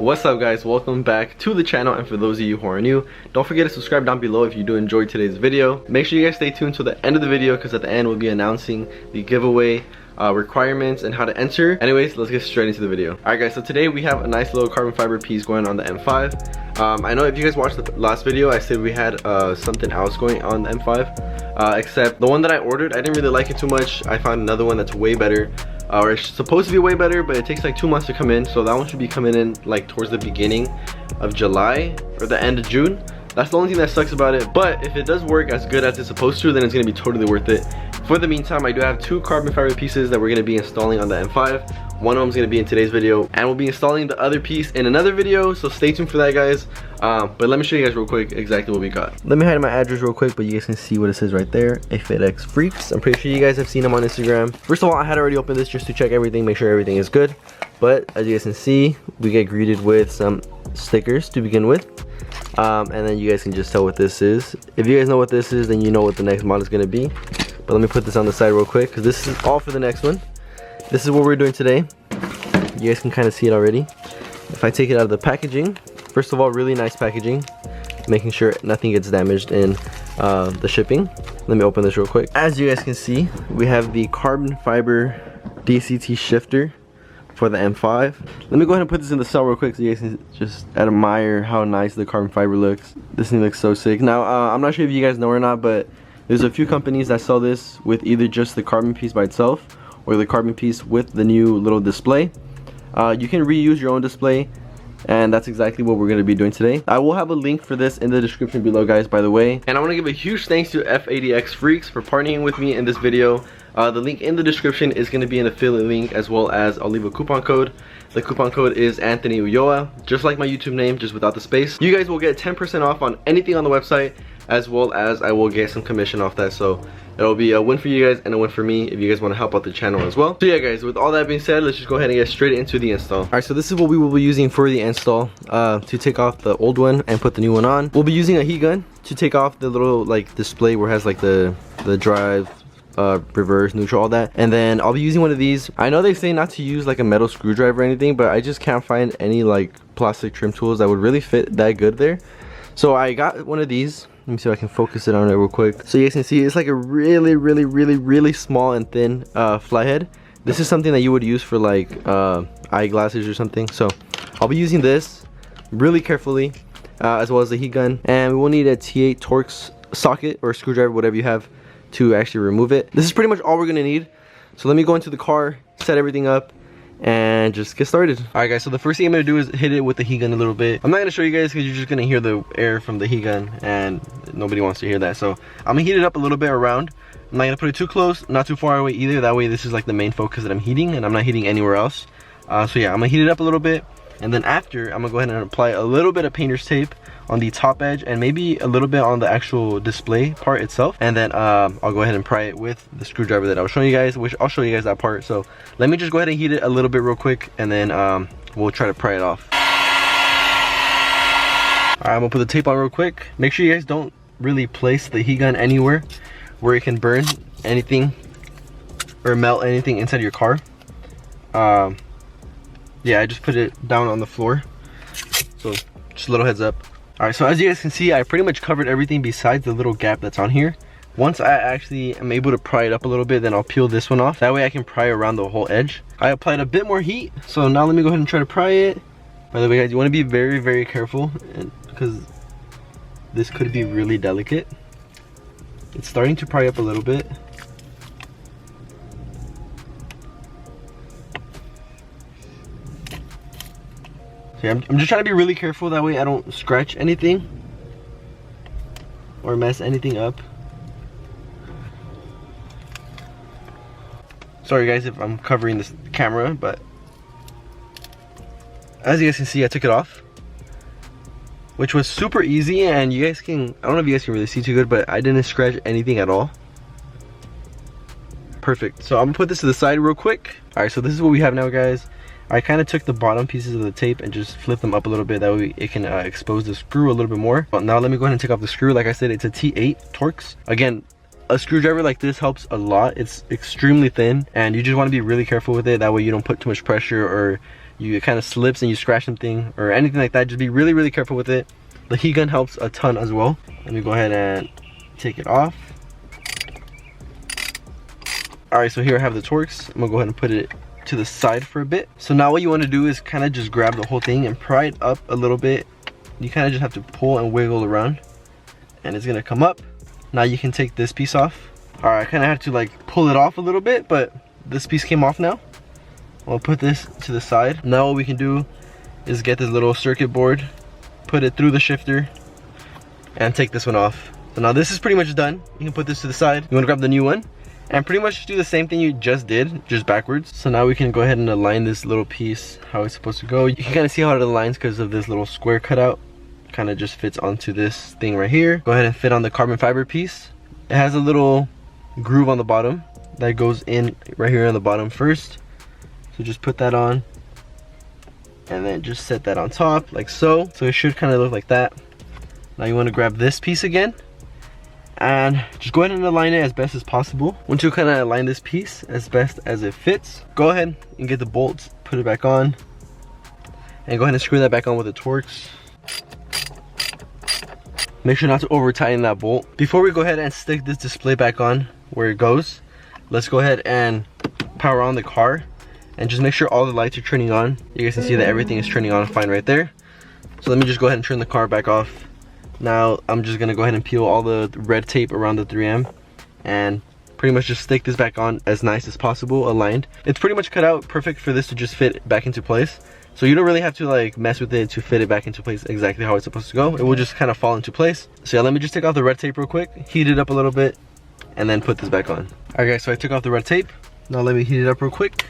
What's up guys, welcome back to the channel, and for those of you who are new, don't forget to subscribe down below if you do enjoy today's video. Make sure you guys stay tuned till the end of the video because at the end we'll be announcing the giveaway requirements and how to enter. Anyways, let's get straight into the video. Alright guys, so today we have a nice little carbon fiber piece going on the M5. I know if you guys watched the last video, I said we had something else going on the M5, except the one that I ordered, I didn't really like it too much. I found another one that's way better. Or it's supposed to be way better, but it takes like 2 months to come in, so that one should be coming in like towards the beginning of July or the end of June. That's the only thing that sucks about it, but if it does work as good as it's supposed to, then it's going to be totally worth it. For the meantime, I do have 2 carbon fiber pieces that we're going to be installing on the M5. One of them is going to be in today's video, and we'll be installing the other piece in another video, so stay tuned for that guys. But let me show you guys real quick exactly what we got. Let me hide my address real quick, but you guys can see what it says right there, F10 Freaks. I'm pretty sure you guys have seen them on Instagram. First of all, I had already opened this just to check everything, make sure everything is good. But as you guys can see, we get greeted with some stickers to begin with. And then you guys can just tell what this is. If you guys know what this is, then you know what the next model is going to be. But let me put this on the side real quick because this is all for the next one. This is what we're doing today. You guys can kind of see it already. If I take it out of the packaging, first of all, really nice packaging, making sure nothing gets damaged in the shipping. Let me open this real quick. As you guys can see, we have the carbon fiber DCT shifter for the M5. Let me go ahead and put this in the cell real quick so you guys can just admire how nice the carbon fiber looks. This thing looks so sick. Now, I'm not sure if you guys know or not, but there's a few companies that sell this with either just the carbon piece by itself or the carbon piece with the new little display. You can reuse your own display, and that's exactly what we're going to be doing today. I will have a link for this in the description below guys, by the way. And I want to give a huge thanks to F10 Freaks for partnering with me in this video. The link in the description is going to be an affiliate link, as well as I'll leave a coupon code. The coupon code is Anthony Ulloa, just like my YouTube name, just without the space. You guys will get 10% off on anything on the website, as well as I will get some commission off that. So it'll be a win for you guys and a win for me if you guys want to help out the channel as well. So yeah guys, with all that being said, let's just go ahead and get straight into the install. Alright, so this is what we will be using for the install. To take off the old one and put the new one on, we'll be using a heat gun to take off the little like display where it has like the drive, reverse, neutral, all that. And then I'll be using one of these. I know they say not to use like a metal screwdriver or anything, but I just can't find any like plastic trim tools that would really fit that good there. So I got one of these. Let me see if I can focus it on it real quick. So you guys can see it's like a really small and thin flathead. This is something that you would use for like eyeglasses or something. So I'll be using this really carefully, as well as the heat gun. And we will need a T8 Torx socket or screwdriver, whatever you have, to actually remove it. This is pretty much all we're gonna need. So let me go into the car, set everything up, and just get started. Alright guys, so the first thing I'm gonna do is hit it with the heat gun a little bit. I'm not gonna show you guys because you're just gonna hear the air from the heat gun and nobody wants to hear that. So I'm gonna heat it up a little bit around. I'm not gonna put it too close, not too far away either. That way this is like the main focus that I'm heating, and I'm not heating anywhere else. So yeah, I'm gonna heat it up a little bit, and then after I'm gonna go ahead and apply a little bit of painter's tape on the top edge and maybe a little bit on the actual display part itself. And then I'll go ahead and pry it with the screwdriver that I was showing you guys, which I'll show you guys that part. So let me just go ahead and heat it a little bit real quick, and then we'll try to pry it off. Alright, I'm gonna put the tape on real quick. Make sure you guys don't really place the heat gun anywhere where it can burn anything or melt anything inside your car. Yeah, I just put it down on the floor, so just a little heads up. Alright, so as you guys can see, I pretty much covered everything besides the little gap that's on here. Once I actually am able to pry it up a little bit, then I'll peel this one off. That way I can pry around the whole edge. I applied a bit more heat, so now let me go ahead and try to pry it. By the way guys, you want to be very careful because this could be really delicate. It's starting to pry up a little bit. So yeah, I'm just trying to be really careful, that way I don't scratch anything or mess anything up. Sorry guys if I'm covering this camera, but as you guys can see, I took it off, which was super easy, and you guys can, I don't know if you guys can really see too good, but I didn't scratch anything at all. Perfect. So I'm gonna put this to the side real quick. Alright, so this is what we have now guys. I kind of took the bottom pieces of the tape and just flipped them up a little bit. That way it can expose the screw a little bit more. But now let me go ahead and take off the screw. Like I said, it's a T8 Torx. Again, a screwdriver like this helps a lot. It's extremely thin, and you just want to be really careful with it. That way you don't put too much pressure or it kind of slips and you scratch something or anything like that, just be really, really careful with it. The heat gun helps a ton as well. Let me go ahead and take it off. Alright, so here I have the Torx. I'm gonna go ahead and put it to the side for a bit. So now what you want to do is kind of just grab the whole thing and pry it up a little bit. You kind of just have to pull and wiggle around and it's gonna come up. Now you can take this piece off. Alright, I kind of had to like pull it off a little bit, but this piece came off now. I'll put this to the side. Now what we can do is get this little circuit board, put it through the shifter, and take this one off. So now this is pretty much done. You can put this to the side. You want to grab the new one and pretty much do the same thing you just did, just backwards. So now we can go ahead and align this little piece how it's supposed to go. You can kind of see how it aligns because of this little square cutout. Kind of just fits onto this thing right here. Go ahead and fit on the carbon fiber piece. It has a little groove on the bottom that goes in right here on the bottom first. So just put that on and then just set that on top like so. So it should kind of look like that. Now you want to grab this piece again and just go ahead and align it as best as possible. Once you kind of align this piece as best as it fits, go ahead and get the bolts, put it back on, and go ahead and screw that back on with the Torx. Make sure not to over tighten that bolt. Before we go ahead and stick this display back on where it goes, let's go ahead and power on the car and just make sure all the lights are turning on. You guys can see that everything is turning on fine right there. So let me just go ahead and turn the car back off. Now I'm just gonna go ahead and peel all the red tape around the 3M and pretty much just stick this back on as nice as possible, aligned. It's pretty much cut out perfect for this to just fit back into place. So you don't really have to like mess with it to fit it back into place exactly how it's supposed to go. It will just kind of fall into place. So yeah, let me just take off the red tape real quick, heat it up a little bit, and then put this back on. Alright guys, so I took off the red tape. Now let me heat it up real quick.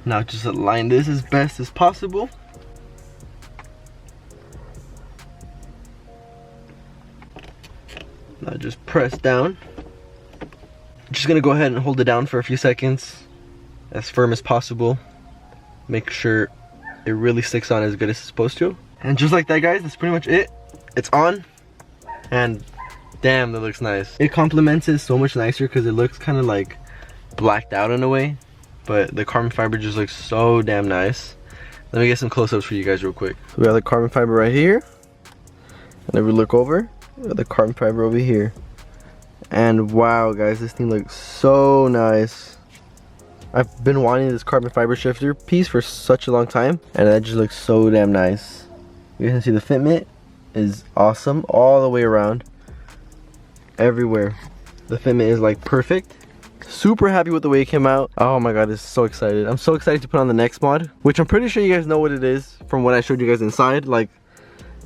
Now just align this as best as possible. Now just press down. Just gonna go ahead and hold it down for a few seconds, as firm as possible. Make sure it really sticks on as good as it's supposed to. And just like that guys, that's pretty much it. It's on, and damn, that looks nice. It complements it so much nicer because it looks kind of like blacked out in a way, but the carbon fiber just looks so damn nice. Let me get some close-ups for you guys real quick. So we have the carbon fiber right here, and if we look over, we have the carbon fiber over here. And wow guys, this thing looks so nice. I've been wanting this carbon fiber shifter piece for such a long time, and that just looks so damn nice. You guys can see the fitment is awesome all the way around, everywhere. The fitment is like perfect. Super happy with the way it came out. Oh my god, this is so excited. I'm so excited to put on the next mod, which I'm pretty sure you guys know what it is from what I showed you guys inside. Like,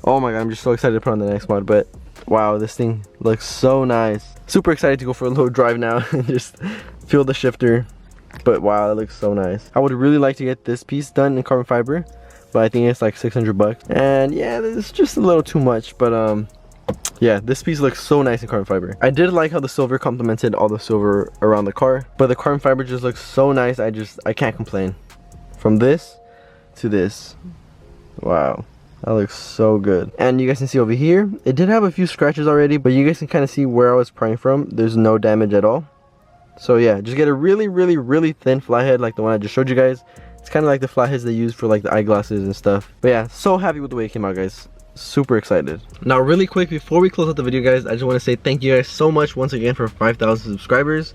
oh my god, I'm just so excited to put on the next mod. But wow, this thing looks so nice. Super excited to go for a little drive now and just feel the shifter. But wow, it looks so nice. I would really like to get this piece done in carbon fiber, but I think it's like 600 bucks. And yeah, it's just a little too much, but yeah, this piece looks so nice in carbon fiber. I did like how the silver complemented all the silver around the car, but the carbon fiber just looks so nice. I can't complain. From this to this, wow, that looks so good. And you guys can see over here, it did have a few scratches already, but you guys can kind of see where I was prying from. There's no damage at all. So yeah, just get a really thin flathead like the one I just showed you guys. It's kind of like the flatheads they use for like the eyeglasses and stuff. But yeah, so happy with the way it came out guys. Super excited. Now really quick before we close out the video guys, I just want to say thank you guys so much once again for 5,000 subscribers.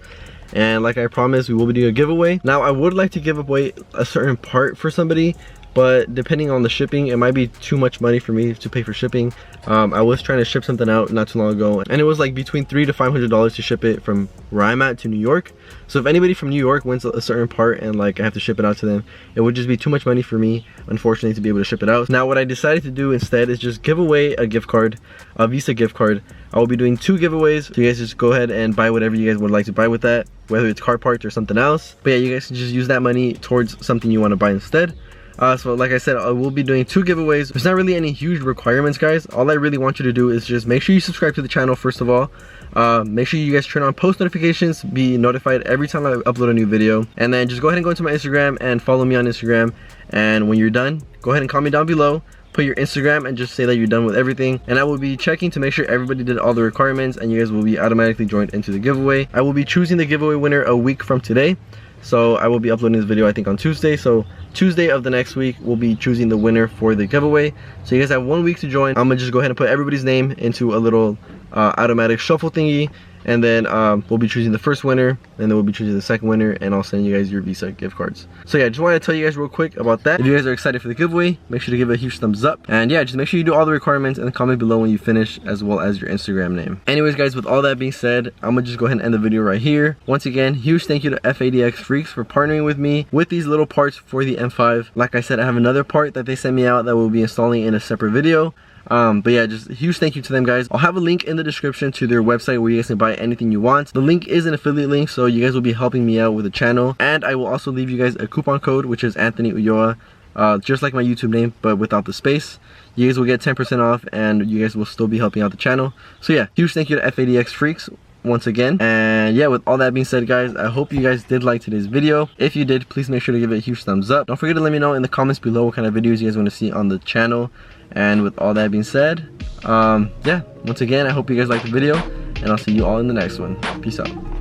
And like I promised, we will be doing a giveaway. Now I would like to give away a certain part for somebody, but depending on the shipping, it might be too much money for me to pay for shipping. I was trying to ship something out not too long ago, and it was like between $300 to $500 to ship it from where I'm at to New York. So if anybody from New York wins a certain part and like I have to ship it out to them, it would just be too much money for me, unfortunately, to be able to ship it out. Now what I decided to do instead is just give away a gift card, a Visa gift card. I will be doing 2 giveaways, so you guys just go ahead and buy whatever you guys would like to buy with that, whether it's car parts or something else. But yeah, you guys can just use that money towards something you want to buy instead. So like I said, I will be doing 2 giveaways. There's not really any huge requirements guys. All I really want you to do is just make sure you subscribe to the channel first of all. Make sure you guys turn on post notifications, be notified every time I upload a new video, and then just go ahead and go into my Instagram and follow me on Instagram. And when you're done, go ahead and comment down below, put your Instagram, and just say that you're done with everything, and I will be checking to make sure everybody did all the requirements, and you guys will be automatically joined into the giveaway. I will be choosing the giveaway winner a week from today. So I will be uploading this video I think on Tuesday. So Tuesday of the next week we'll be choosing the winner for the giveaway. So you guys have 1 week to join. I'm gonna just go ahead and put everybody's name into a little automatic shuffle thingy, and then we'll be choosing the first winner, and then we'll be choosing the second winner, and I'll send you guys your Visa gift cards. So yeah, just wanted to tell you guys real quick about that. If you guys are excited for the giveaway, make sure to give it a huge thumbs up, and yeah, just make sure you do all the requirements and comment below when you finish, as well as your Instagram name. Anyways guys, with all that being said, I'm gonna just go ahead and end the video right here. Once again, huge thank you to FADX Freaks for partnering with me with these little parts for the M5. Like I said, I have another part that they sent me out that we'll be installing in a separate video. But yeah, just a huge thank you to them guys. I'll have a link in the description to their website where you guys can buy anything you want. The link is an affiliate link, so you guys will be helping me out with the channel, and I will also leave you guys a coupon code, which is Anthony Ulloa, just like my YouTube name but without the space. You guys will get 10% off, and you guys will still be helping out the channel. So yeah, huge thank you to FADX Freaks once again. And yeah, with all that being said guys, I hope you guys did like today's video. If you did, please make sure to give it a huge thumbs up. Don't forget to let me know in the comments below what kind of videos you guys want to see on the channel. And with all that being said, yeah, once again, I hope you guys liked the video, and I'll see you all in the next one. Peace out.